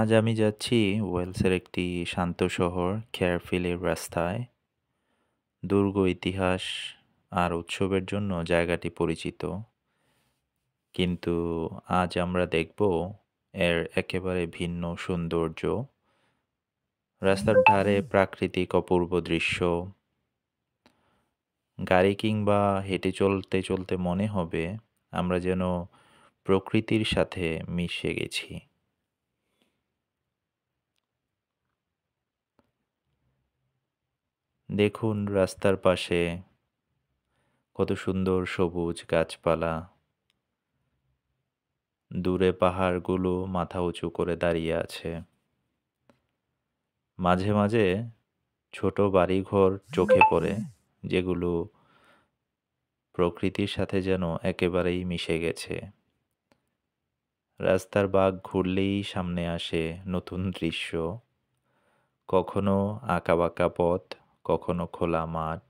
আজ আমি যাচ্ছি ওয়েলসের একটি শান্ত শহর খেয়ারফিলের রাস্তায়। দুর্গ ইতিহাস আর উৎসবের জন্য জায়গাটি পরিচিত, কিন্তু আজ আমরা দেখব এর একেবারে ভিন্ন সৌন্দর্য। রাস্তার ধারে প্রাকৃতিক অপূর্ব দৃশ্য, গাড়ি কিংবা হেঁটে চলতে চলতে মনে হবে আমরা যেন প্রকৃতির সাথে মিশে গেছি। দেখুন রাস্তার পাশে কত সুন্দর সবুজ গাছপালা, দূরে পাহাড়গুলো মাথা উঁচু করে দাঁড়িয়ে আছে। মাঝে মাঝে ছোট বাড়িঘর চোখে পড়ে, যেগুলো প্রকৃতির সাথে যেন একেবারেই মিশে গেছে। রাস্তার বাঁক ঘুরলেই সামনে আসে নতুন দৃশ্য, কখনো আঁকাবাঁকা পথ, কখনো খোলা মাঠ।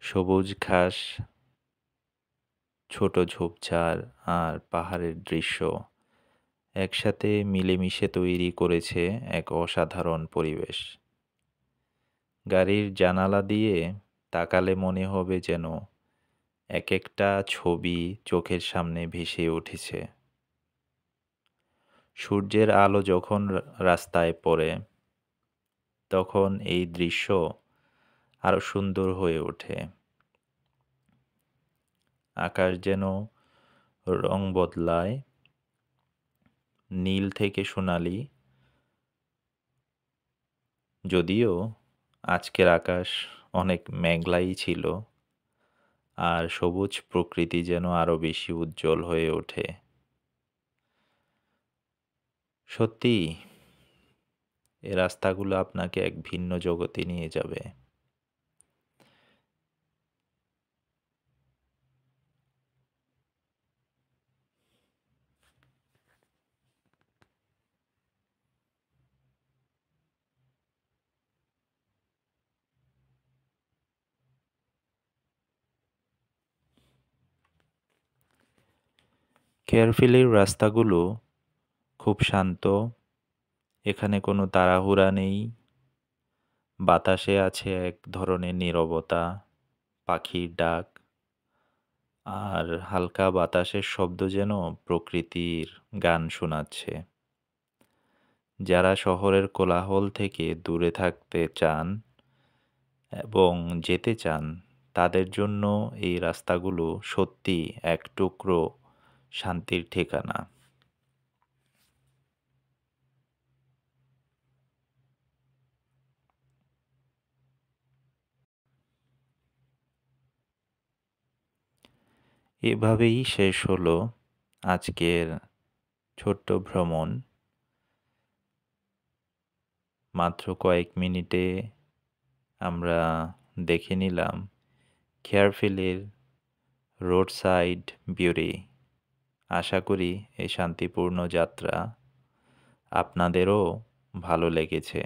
সবুজ ঘাস, ছোট ঝোপঝাড় আর পাহাড়ের দৃশ্য একসাথে মিলেমিশে তৈরি করেছে এক অসাধারণ পরিবেশ। গাড়ির জানালা দিয়ে তাকালে মনে হবে যেন এক একটা ছবি চোখের সামনে ভেসে উঠেছে। সূর্যের আলো যখন রাস্তায় পড়ে, তখন এই দৃশ্য আরো সুন্দর হয়ে ওঠে। আকাশ যেন রং বদলায়, নীল থেকে সোনালি। যদিও আজকের আকাশ অনেক মেঘলাই ছিল, আর সবুজ প্রকৃতি যেন আরো বেশি উজ্জ্বল হয়ে ওঠে। সত্যি, এই রাস্তাগুলো আপনাকে এক ভিন্ন জগতে নিয়ে যাবে। কেয়ারফিলির রাস্তাগুলো খুব শান্ত, এখানে কোনো তাড়াহুড়া নেই। বাতাসে আছে এক ধরনের নীরবতা, পাখির ডাক আর হালকা বাতাসের শব্দ যেন প্রকৃতির গান শোনাচ্ছে। যারা শহরের কোলাহল থেকে দূরে থাকতে চান এবং যেতে চান, তাদের জন্য এই রাস্তাগুলো সত্যি এক টুকরো শান্তির ঠিকানা। এভাবেই শেষ হলো আজকের ছোট্ট ভ্রমণ। মাত্র কয়েক মিনিটে আমরা দেখে নিলাম খেয়ারফিলের রোড সাইড বিউটি। আশা করি এই শান্তিপূর্ণ যাত্রা আপনাদেরও ভালো লেগেছে।